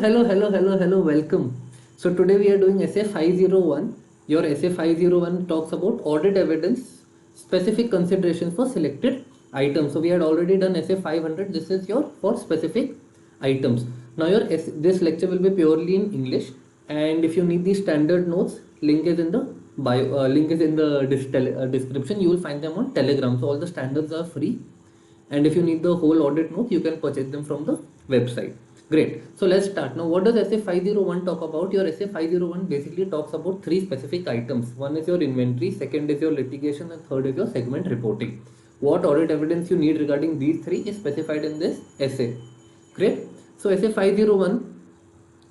Hello, welcome. So today we are doing essay 501. Your essay 501 talks about audit evidence, specific considerations for selected items. So we had already done essay 500. This is your for specific items. Now this lecture will be purely in English, and if you need the standard notes, link is in the link is in the description. You will find them on Telegram. So all the standards are free, and if you need the whole audit notes, you can purchase them from the website. Great. So let's start. Now, what does essay 501 talk about? Your essay 501 basically talks about three specific items. One is your inventory, second is your litigation, and third is your segment reporting. What audit evidence you need regarding these three is specified in this essay. Great. So essay 501,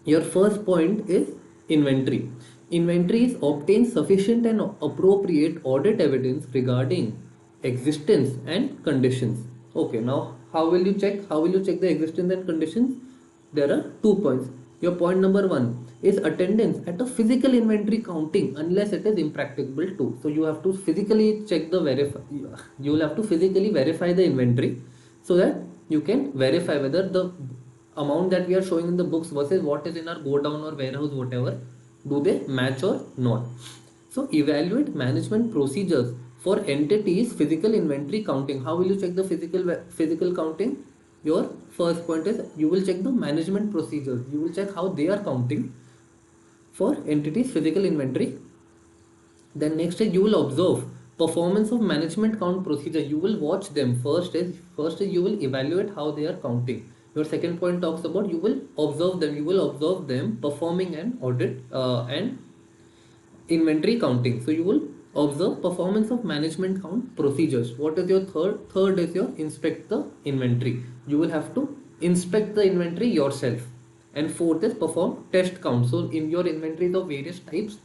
your first point is inventory. Inventory is obtain sufficient and appropriate audit evidence regarding existence and conditions. Okay, now how will you check? How will you check the existence and conditions? There are 2 points. Your point number one is attendance at a physical inventory counting unless it is impracticable to. So you have to physically check the verify. You will have to physically verify the inventory so that you can verify whether the amount that we are showing in the books versus what is in our go down or warehouse, whatever, do they match or not. So evaluate management procedures for entities physical inventory counting. How will you check the physical counting? Your first point is you will check the management procedures. You will check how they are counting for entities physical inventory. Then next is you will observe performance of management count procedure. You will watch them. First is you will evaluate how they are counting. Your second point talks about you will observe them. You will observe them performing an audit and inventory counting. So you will observe performance of management count procedures. What is your third? Third is your inspect the inventory. You will have to inspect the inventory yourself. And fourth is perform test count. So in your inventories of various types,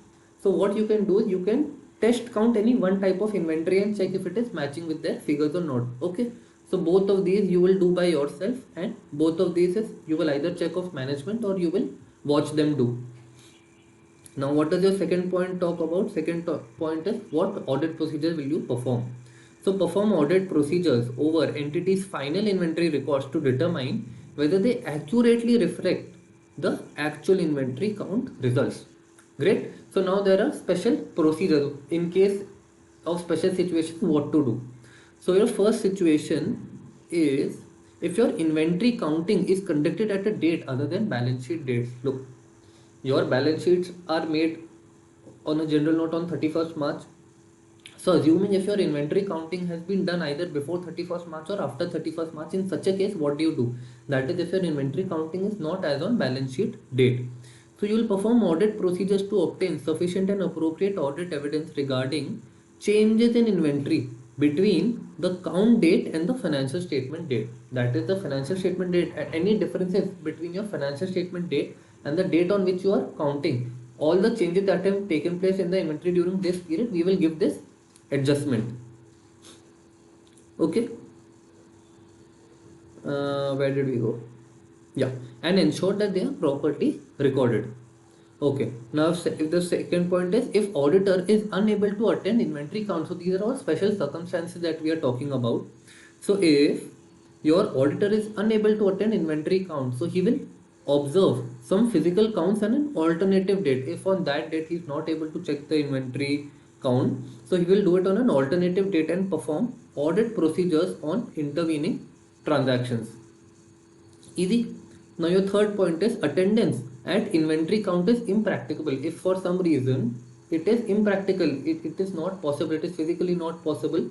so what you can do is you can test count any one type of inventory and check if it is matching with their figures or not. Okay. So both of these you will do by yourself, and both of these is you will either check of management or you will watch them do. Now what does your second point talk about? Point is what audit procedures will you perform? So perform audit procedures over entities final inventory records to determine whether they accurately reflect the actual inventory count results. Great. So now there are special procedures in case of special situations what to do. So your first situation is if your inventory counting is conducted at a date other than balance sheet dates. Look, your balance sheets are made on a general note on 31st March. So assuming if your inventory counting has been done either before 31st March or after 31st March, in such a case, what do? That is if your inventory counting is not as on balance sheet date. So you will perform audit procedures to obtain sufficient and appropriate audit evidence regarding changes in inventory between the count date and the financial statement date. That is the financial statement date. Any differences between your financial statement date and the date on which you are counting, all the changes that have taken place in the inventory during this period, we will give this adjustment. Okay. Where did we go? Yeah, and ensure that they are properly recorded. Okay, now if the second point is if auditor is unable to attend inventory count, so these are all special circumstances that we are talking about. So if your auditor is unable to attend inventory count, so he will observe some physical counts and an alternative date. If on that date he is not able to check the inventory count, so he will do it on an alternative date and perform audit procedures on intervening transactions. Easy. Now your third point is attendance at inventory count is impracticable. If for some reason it is impractical, it is not possible, it is physically not possible,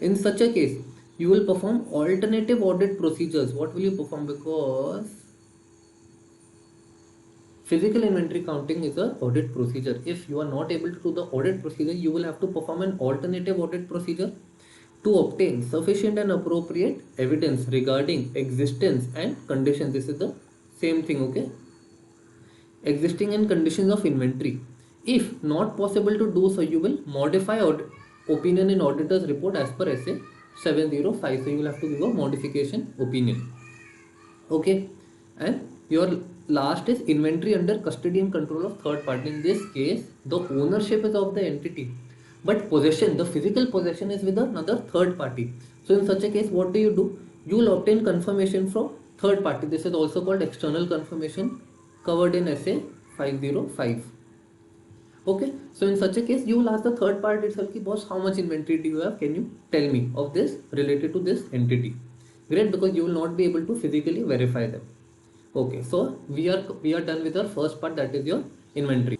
in such a case you will perform alternative audit procedures. What will you perform? Because physical inventory counting is a audit procedure. If you are not able to do the audit procedure, you will have to perform an alternative audit procedure to obtain sufficient and appropriate evidence regarding existence and conditions. This is the same thing, okay? Existing and conditions of inventory. If not possible to do so, you will modify opinion in auditor's report as per essay 705. So you will have to give a modification opinion. Okay, and your last is inventory under custody and control of third party. In this case, the ownership is of the entity, but possession, the physical possession, is with another third party. So in such a case, what do? You will obtain confirmation from third party. This is also called external confirmation. covered in SA 505. Okay, so in such a case, you will ask the third part itself, ki, boss, how much inventory do you have? Can you tell me of this related to this entity? Great, because you will not be able to physically verify them. Okay, so we are done with our first part, that is your inventory.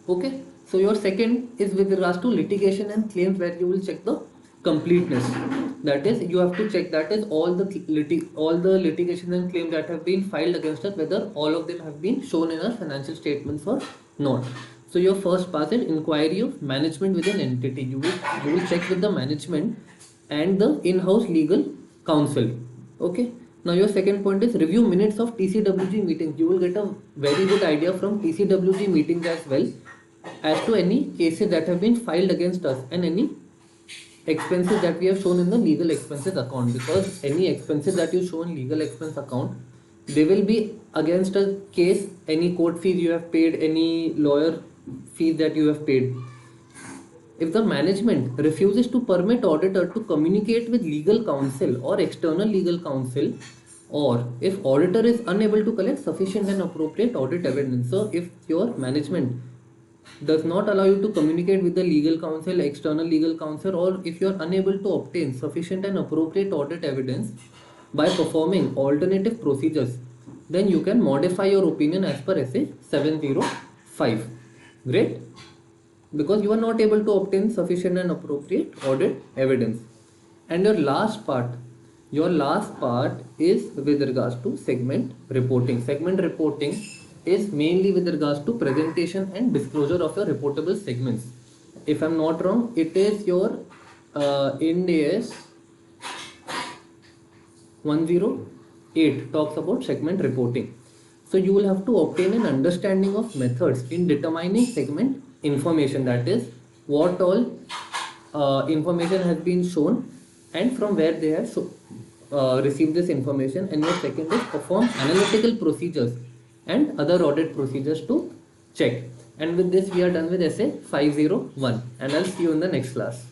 Okay, so your second is with regards to litigation and claims, where you will check the completeness. That is, you have to check that is all the litigation and claims that have been filed against us, whether all of them have been shown in our financial statements or not. So your first part is inquiry of management within entity. You will check with the management and the in-house legal counsel. Okay. Now your second point is review minutes of TCWG meetings. You will get a very good idea from TCWG meetings as well as to any cases that have been filed against us and any expenses that we have shown in the legal expenses account, because any expenses that you show in legal expense account, they will be against a case, any court fees you have paid, any lawyer fees that you have paid. If the management refuses to permit auditor to communicate with legal counsel or external legal counsel, or if auditor is unable to collect sufficient and appropriate audit evidence, so if your management does not allow you to communicate with the legal counsel, external legal counsel, or if you are unable to obtain sufficient and appropriate audit evidence by performing alternative procedures, then you can modify your opinion as per SA 705. Great, because you are not able to obtain sufficient and appropriate audit evidence. And your last part is with regards to segment reporting. Segment reporting is mainly with regards to presentation and disclosure of your reportable segments. If I'm not wrong, it is your Ind AS 108 talks about segment reporting. So you will have to obtain an understanding of methods in determining segment information, that is what all information has been shown and from where they have received this information. And your second is perform analytical procedures and other audit procedures to check. And with this we are done with SA 501, and I'll see you in the next class.